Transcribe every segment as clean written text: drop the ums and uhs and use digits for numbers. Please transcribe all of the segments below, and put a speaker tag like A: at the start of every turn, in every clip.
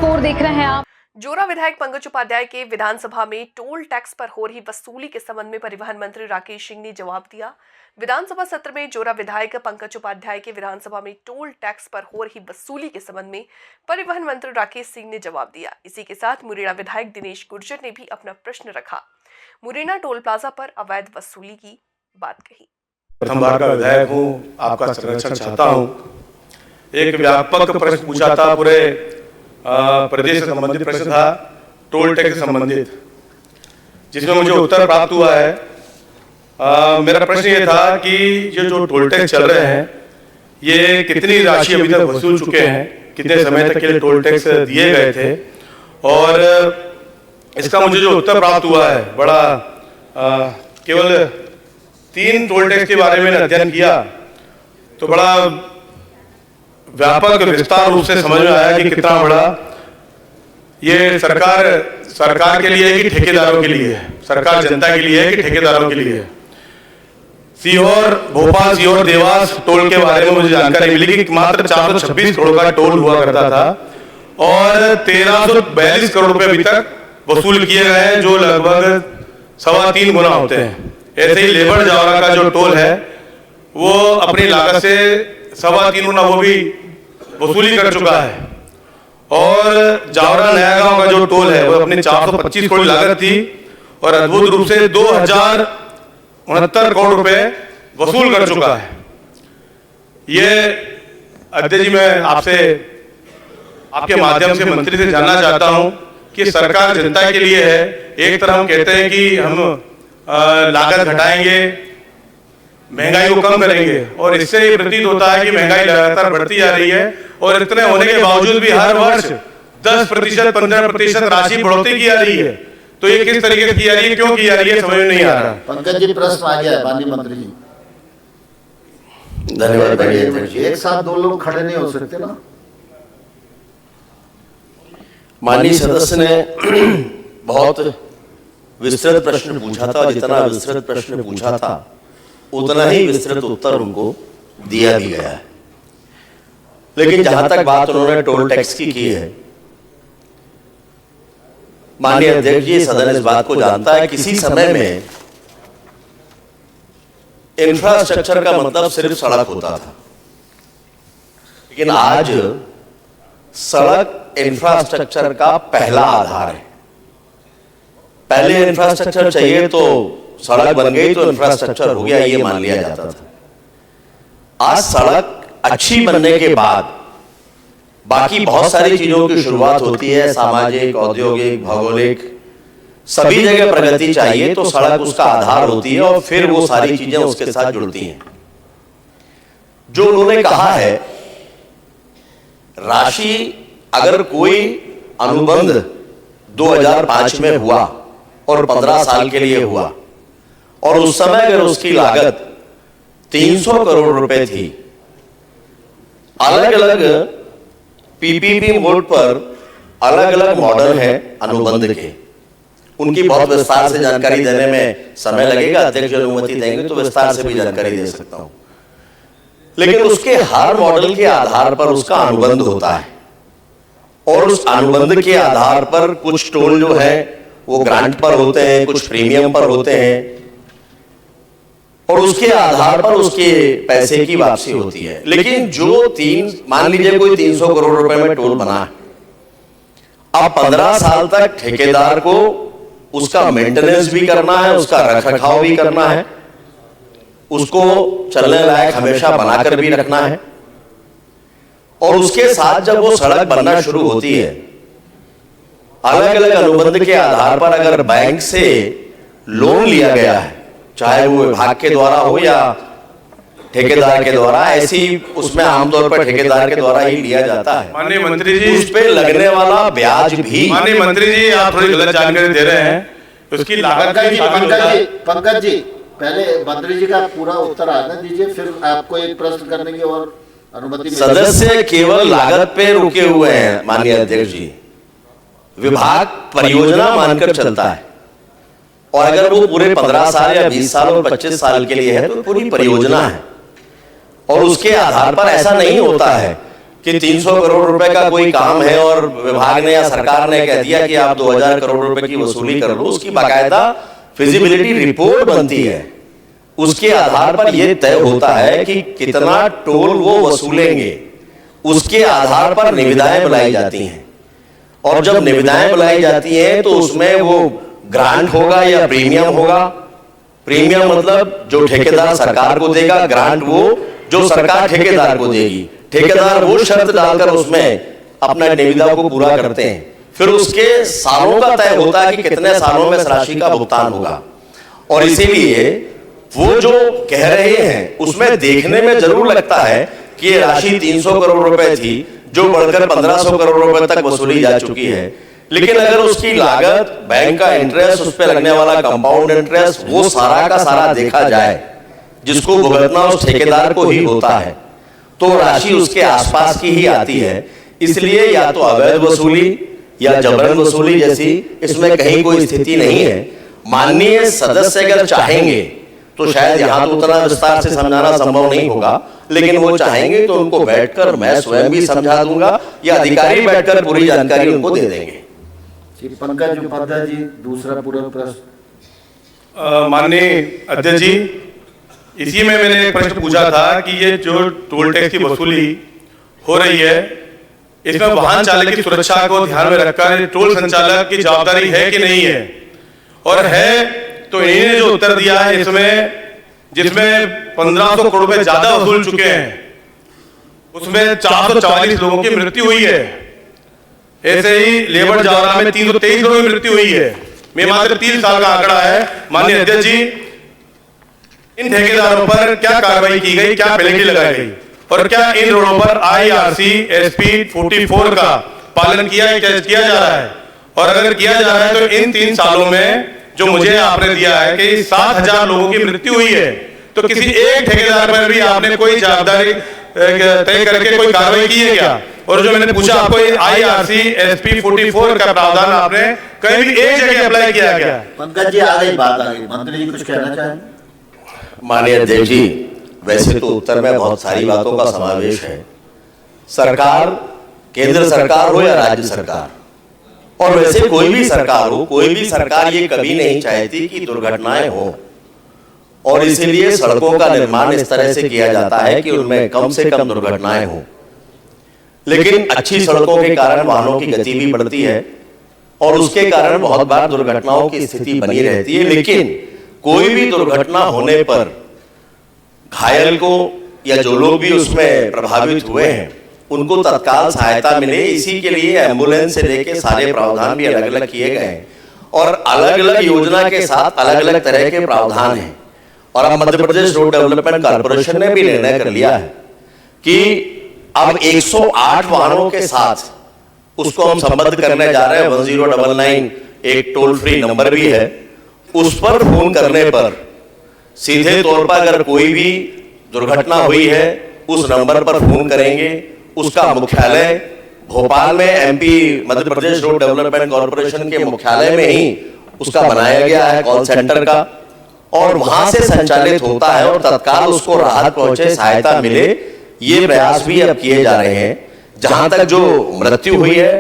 A: 24 देख रहे हैं आप।
B: जोरा विधायक पंकज उपाध्याय के विधानसभा में टोल टैक्स पर हो रही वसूली के संबंध में परिवहन मंत्री राकेश सिंह ने जवाब दिया। विधानसभा सत्र में जोरा विधायक पंकज उपाध्याय के विधानसभा में टोल टैक्स पर हो रही वसूली के संबंध में परिवहन मंत्री राकेश सिंह ने जवाब दिया। इसी के साथ मुरैना विधायक दिनेश गुर्जर ने भी अपना प्रश्न रखा। मुरैना टोल प्लाजा पर अवैध वसूली की बात कही।
C: प्रथम बार का विधायक हूँ, आपका संरक्षण चाहता हूँ। एक व्यापक प्रश्न पूछा था, पूरे प्रदेश से संबंधित प्रश्न था, टोल टैक्स से संबंधित, जिसमें मुझे उत्तर प्राप्त हुआ है। मेरा प्रश्न ये था कि ये जो टोल टैक्स चल रहे हैं, ये कितनी राशि अभी तक वसूल चुके हैं, कितने समय तक के लिए टोल टैक्स दिए गए थे, और इसका मुझे जो उत्तर प्राप्त हुआ है, बड़ा केवल 3 टोल टैक्स के बारे में अध्ययन किया तो बड़ा व्यापक विस्तार रूप से समझ में आया कि कितना बड़ा ये सरकार के लिए है कि ठेकेदारों के लिए है, सरकार जनता के लिए है कि ठेकेदारों के लिए है। सीहोर, भोपाल, सीहोर, देवास टोल के बारे में मुझे जानकारी मिली कि मात्र 426 करोड़ का टोल हुआ करता था और 1342 करोड़ रुपए अभी तक वसूल किए गए हैं, जो लगभग 3.25 गुना होते हैं। ऐसे ही लेबर जावरा का जो टोल है वो अपनी लागत से 3.25 गुना वो भी वसूली कर चुका है, और जावरा नया गांव का जो टोल है वो अपनी 425 करोड़ लागत थी और अद्भुत रूप से 2069 करोड़ रुपए वसूल कर चुका है। ये अध्यक्ष जी, मैं आपसे आपके माध्यम से मंत्री से जानना चाहता हूं कि सरकार जनता के लिए है। एक तरफ हम कहते हैं कि हम लागत घटाएंगे, महंगाई को कम करेंगे, और इससे ये प्रतीत होता है कि महंगाई लगातार बढ़ती जा रही है, और इतने होने के बावजूद भी हर वर्ष 10%, 15% राशि बढ़ोतरी की जा रही है। तो ये किस तरीके से की जा रही है, क्यों की जा रही है, समझ में नहीं आ रहा।
D: पंकज जी, प्रश्न आ गया है माननीय मंत्री जी।
C: धन्यवाद।
D: एक साथ 2 लोग खड़े नहीं हो सकते ना।
E: माननीय सदस्य ने बहुत विस्तृत प्रश्न पूछा था, और जितना विस्तृत प्रश्न पूछा था उतना ही विस्तृत उत्तर उनको दिया भी गया है। लेकिन जहां तक बात उन्होंने टोल टैक्स की है, माननीय अध्यक्ष जी, सदन इस बात को जानता है किसी समय में इंफ्रास्ट्रक्चर का मतलब सिर्फ सड़क होता था, लेकिन आज सड़क इंफ्रास्ट्रक्चर का पहला आधार है। पहले इंफ्रास्ट्रक्चर चाहिए तो सड़क बन गई तो इंफ्रास्ट्रक्चर हो गया, ये मान लिया जाता था। आज सड़क अच्छी बनने के बाद बाकी बहुत सारी चीजों की शुरुआत होती है, सामाजिक, औद्योगिक, भौगोलिक, सभी जगह प्रगति चाहिए तो सड़क उसका आधार होती है, और फिर वो सारी चीजें उसके साथ जुड़ती हैं। जो उन्होंने कहा है, राशि अगर कोई अनुबंध 2005 में हुआ और 15 साल के लिए हुआ, और उस समय अगर उसकी लागत 300 करोड़ रुपए थी, अलग अलग पीपीपी मोड पर अलग अलग मॉडल है अनुबंध के, उनकी बहुत विस्तार से जानकारी देने में समय लगेगा। अध्यक्ष अनुमति देंगे तो विस्तार से भी जानकारी दे सकता हूं, लेकिन उसके हर मॉडल के आधार पर उसका अनुबंध होता है, और उस अनुबंध के आधार पर कुछ टोल जो है वो ग्रांट पर होते हैं, कुछ प्रीमियम पर होते हैं, और उसके आधार पर उसके पैसे की वापसी होती है। लेकिन जो मान लीजिए कोई 300 करोड़ रुपए में टोल बना है, अब 15 साल तक ठेकेदार को उसका मेंटेनेंस भी करना है, उसका रखरखाव भी करना है, उसको चलने लायक हमेशा बनाकर भी रखना है, और उसके साथ जब वो सड़क बनना शुरू होती है, अलग अलग अनुबंध के आधार पर अगर बैंक से लोन लिया गया है, चाहे वो विभाग के द्वारा हो या ठेकेदार के द्वारा, ऐसी उसमें आमतौर पर ठेकेदार के द्वारा ही लिया जाता है।
C: माननीय मंत्री जी,
E: उस पे लगने वाला ब्याज भी,
C: माननीय मंत्री जी, आप थोड़ी गलत जानकारी दे रहे हैं। उसकी लागत
D: पंकज जी, पहले मंत्री जी का पूरा उत्तर आने दीजिए, फिर आपको एक प्रश्न करने की और अनुमति।
E: सदस्य केवल लागत पे रुके हुए हैं माननीय अध्यक्ष जी। विभाग परियोजना मानकर चलता है, और अगर वो पूरे 15 साल या 20 साल और 25 साल के लिए है तो पूरी परियोजना है, और उसके आधार पर ऐसा नहीं होता है कि 300 करोड़ रुपए का कोई काम है और विभाग ने या सरकार ने कह दिया कि आप 2000 करोड़ रुपए की वसूली कर लो, उसकी बाकायदा फिजिबिलिटी रिपोर्ट बनती है। उसके आधार पर यह तय होता है कि कितना टोल वो वसूलेंगे, उसके आधार पर निविदाएं बुलाई जाती हैं। और जब निविदाएं बुलाई जाती हैं तो उसमें वो ग्रांट होगा या प्रीमियम होगा। प्रीमियम मतलब जो ठेकेदार सरकार को देगा, ग्रांट वो जो सरकार ठेकेदार को देगी। ठेकेदार वो शर्त डालकर उसमें अपना निविदा को पूरा करते हैं। फिर उसके सालों का तय होता है कि कितने सालों में इस राशि का भुगतान होगा। और इसीलिए वो जो कह रहे हैं उसमें देखने में जरूर लगता है कि ये राशि 300 करोड़ रुपए थी जो बढ़कर 1500 करोड़ रुपए तक वसूली जा चुकी है। लेकिन अगर उसकी लागत, बैंक का इंटरेस्ट, उस पर लगने वाला कंपाउंड इंटरेस्ट, वो सारा का सारा देखा जाए, जिसको भुगतना उस ठेकेदार को ही होता है, तो राशि उसके आसपास की ही आती है। इसलिए या तो अवैध वसूली या जबरन वसूली जैसी इसमें कहीं कोई स्थिति नहीं है। माननीय सदस्य अगर चाहेंगे तो शायद यहां तो उतना विस्तार से समझाना संभव नहीं होगा, लेकिन वो चाहेंगे तो उनको बैठकर मैं स्वयं भी समझा दूंगा या अधिकारी बैठकर पूरी जानकारी उनको दे देंगे।
D: पंकज उपाध्याय जी, दूसरा पूरा प्रश्न।
C: माननीय अध्यक्ष जी, इसी में मैंने एक प्रश्न पूछा था कि ये जो टोल टैक्स की वसूली हो रही है, इसमें वाहन चालक की सुरक्षा को ध्यान में रखकर टोल संचालक की जवाबदारी है कि नहीं है, और है तो इन्होंने जो उत्तर दिया है इसमें, जिसमें 1500 करोड़ रुपए ज्यादा वसूल चुके हैं, उसमें 444 लोगों की मृत्यु हुई है। ऐसे ही लेबर जावरा में 323 लोगों की मृत्यु हुई है। मैं मात्र 3 साल का आंकड़ा है। माननीय अध्यक्ष जी, इन ठेकेदारों पर क्या कार्रवाई की गई, क्या पेनल्टी लगाई गई, और क्या इन रोडों पर IRC SP 44 का पालन किया जा रहा है? और अगर किया जा रहा है तो इन 3 सालों में जो मुझे आपने दिया है कि 7000 लोगों की मृत्यु हुई है, तो किसी एक ठेकेदार पर भी आपने कोई जवाबदारी तय करके कोई कार्रवाई की है क्या? और जो मैंने पूछा आपको, IRC SP 44 का प्रावधान आपने कहीं भी एक जगह अप्लाई किया क्या?
D: पंकज जी, आ गई बात, आ गई। मंत्री जी कुछ कहना चाहेंगे?
E: माननीय अध्यक्ष जी, वैसे तो उत्तर में बहुत सारी बातों का समावेश है। सरकार, केंद्र सरकार हो या राज्य सरकार, और वैसे कोई भी सरकार हो, कोई भी सरकार ये कभी नहीं चाहती कि दुर्घटनाएं हो, और इसीलिए सड़कों का निर्माण इस तरह से किया जाता है कि उनमें कम से कम दुर्घटनाएं हो। लेकिन अच्छी सड़कों के कारण वाहनों की गति भी बढ़ती है और उसके कारण बहुत बार दुर्घटनाओं की स्थिति बनी रहती है। लेकिन कोई भी दुर्घटना होने पर घायल को या जो लोग भी उसमें प्रभावित हुए हैं उनको तत्काल सहायता मिले, इसी के लिए एम्बुलेंस से लेके सारे प्रावधान भी अलग अलग किए गए हैं और अलग अलग योजना के साथ अलग अलग तरह के प्रावधान हैं। और अब Madhya Pradesh road development corporation ने भी निर्णय कर लिया है कि अब 108 वाहनों के साथ उसको हम संबद्ध करने जा रहे हैं। 1099 एक टोल फ्री नंबर भी है, उस पर फोन करने पर सीधे तौर पर अगर कोई भी दुर्घटना हुई है उस नंबर पर फोन करेंगे। उसका मुख्यालय भोपाल में MP Madhya Pradesh road development corporation के मुख्यालय में ही उसका बनाया गया है कॉल सेंटर का, और वहां से संचालित होता है और तत्काल उसको राहत पहुंचे, सहायता मिले, ये प्रयास भी अब किए जा रहे हैं। जहां तक जो मृत्यु हुई है,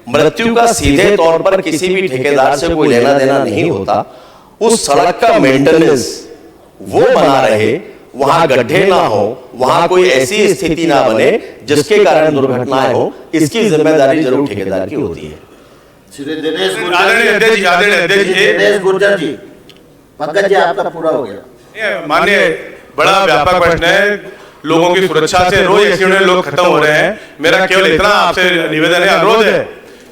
E: मृत्यु का सीधे तौर पर किसी भी ठेकेदार से कोई लेना देना नहीं होता। उस सड़क का मेंटेनेंस वो बना रहे, वहां गड्ढे ना हो, वहां कोई ऐसी स्थिति ना बने जिसके कारण दुर्घटनाएं हो, इसकी जिम्मेदारी जरूर ठेकेदार की होती है।
D: श्री दिनेश
C: गुर्जर
D: जी, पंकज जी आपका पूरा हो गया।
C: माननीय, बड़ा व्यापक प्रश्न है। लोगों की सुरक्षा से रोज एक्सीडेंट लोग खत्म हो रहे हैं। मेरा केवल इतना आपसे निवेदन है, अनुरोध है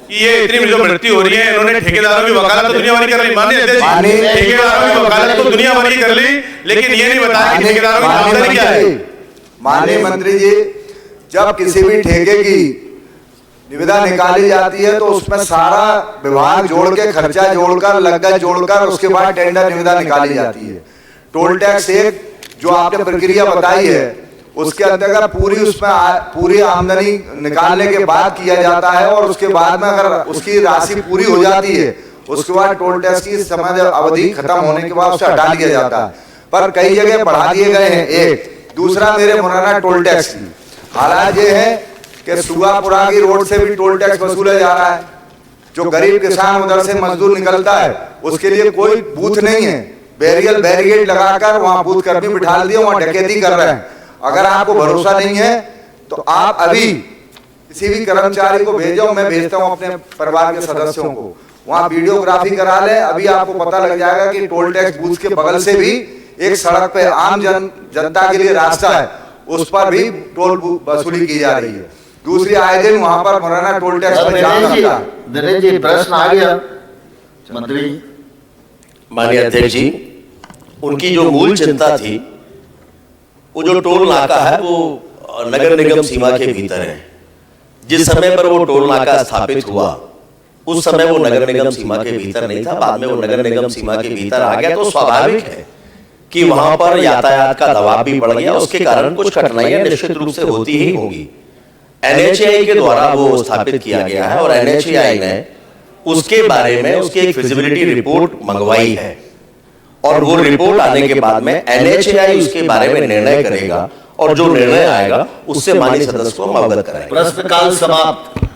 C: कि ये इतनी जो मृत्यु हो रही है, इन्होंने ठेकेदारों की वकालत तो दुनिया भर की कर ली। माननीय अध्यक्ष जी, ठेकेदारों की वकालत तो दुनिया भर की कर ली, लेकिन ये नहीं बताया कि ठेकेदारों की जवाबदारी क्या है।
A: माननीय मंत्री जी, जब किसी भी ठेके की निविदा निकाली जाती है तो उसमें सारा विभाग जोड़ के, खर्चा जोड़कर, लागत जोड़कर उसके बाद टेंडर निविदा निकाली जाती है। टोल टैक्स एक जो आपने प्रक्रिया बताई है उसके अंतर्गत पूरी आमदनी निकालने के बाद किया जाता है, और उसके बाद में अगर उसकी राशि पूरी हो जाती है उसके बाद टोल टैक्स की समय अवधि खत्म होने के बाद उसे हटा दिया जाता है। पर कई जगह बढ़ा दिए गए हैं। एक दूसरा, मेरे मुराना टोल टैक्स की हालात ये है कि सुगापुरा की रोड से भी टोल टैक्स वसूला जा रहा है। जो गरीब किसान उधर से मजदूर निकलता है उसके लिए कोई बूथ नहीं है, बैरिकेड लगाकर वहां बूथ कर्मी बिठा दिए, वहां डकैती कर रहे हैं। अगर आपको भरोसा नहीं है तो आप अभी किसी भी कर्मचारी को भेजो, मैं भेजता हूं अपने परिवार के सदस्यों को, वहां वीडियोग्राफी करा ले। अभी आपको पता लग जाएगा कि टोल टैक्स बूथ के बगल से भी एक सड़क पे आम जनता के लिए रास्ता है, उस पर भी टोल वसूली की जा रही है। दूसरी, आए दिन वहां पर मुरैना टोल टैक्स पर जाम लगता है।
D: दिनेश जी प्रश्न आ गया मंत्री।
E: माननीय अध्यक्ष जी, उनकी जो मूल चिंता थी, वो जो टोल नाका है वो नगर निगम सीमा के भीतर है। जिस समय पर वो टोल नाका स्थापित हुआ उस समय वो नगर निगम सीमा के भीतर नहीं था, बाद में वो नगर निगम सीमा के भीतर आ गया, तो स्वाभाविक है कि वहां पर यातायात का दबाव भी बढ़ गया। उसके कारण कुछ कठिनाइयां निश्चित रूप से होती ही होंगी। NHAI के द्वारा वो स्थापित किया गया है और NHAI ने उसके बारे में उसकी एक फिजिबिलिटी रिपोर्ट मंगवाई है और वो रिपोर्ट आने के बाद में NHAI उसके बारे में निर्णय करेगा और जो निर्णय आएगा उससे माननीय सदस्य को हम अवगत कराएंगे।
D: प्रश्नकाल समाप्त।